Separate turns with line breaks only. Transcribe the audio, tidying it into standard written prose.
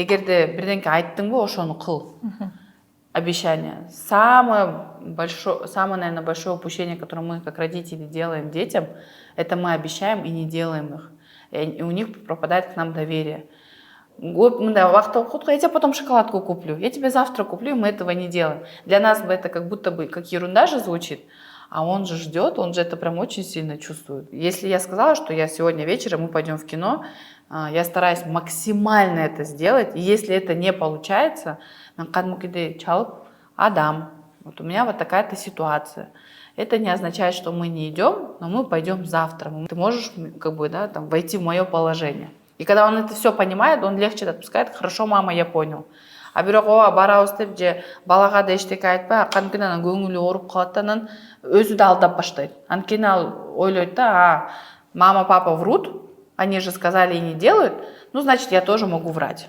эгерде бирденке айттыңбы, ошону кыл. Обещание. Самое, наверное, большое упущение, которое мы как родители делаем детям, это мы обещаем и не делаем их. И у них пропадает к нам доверие. Я тебе потом шоколадку куплю, я тебе завтра куплю, и мы этого не делаем. Для нас бы это как будто бы как ерунда же звучит, а он же ждет, он же это прям очень сильно чувствует. Если я сказала, что я сегодня вечером мы пойдем в кино, я стараюсь максимально это сделать, и если это не получается, Адам, вот у меня вот такая-то ситуация. Это не означает, что мы не идем, но мы пойдем завтра. Ты можешь как бы, да, там, войти в мое положение. И когда он это все понимает, он легче отпускает. Хорошо, мама, я понял. А бирок ооба барабыз деп же балага да эчтеке айтпай, анткени анан көңүлү ооруп калат да анан өзү да алдап баштайт. Анткени ал ойлойт да, мама, папа врут, они же сказали и не делают, ну, значит, я тоже могу врать.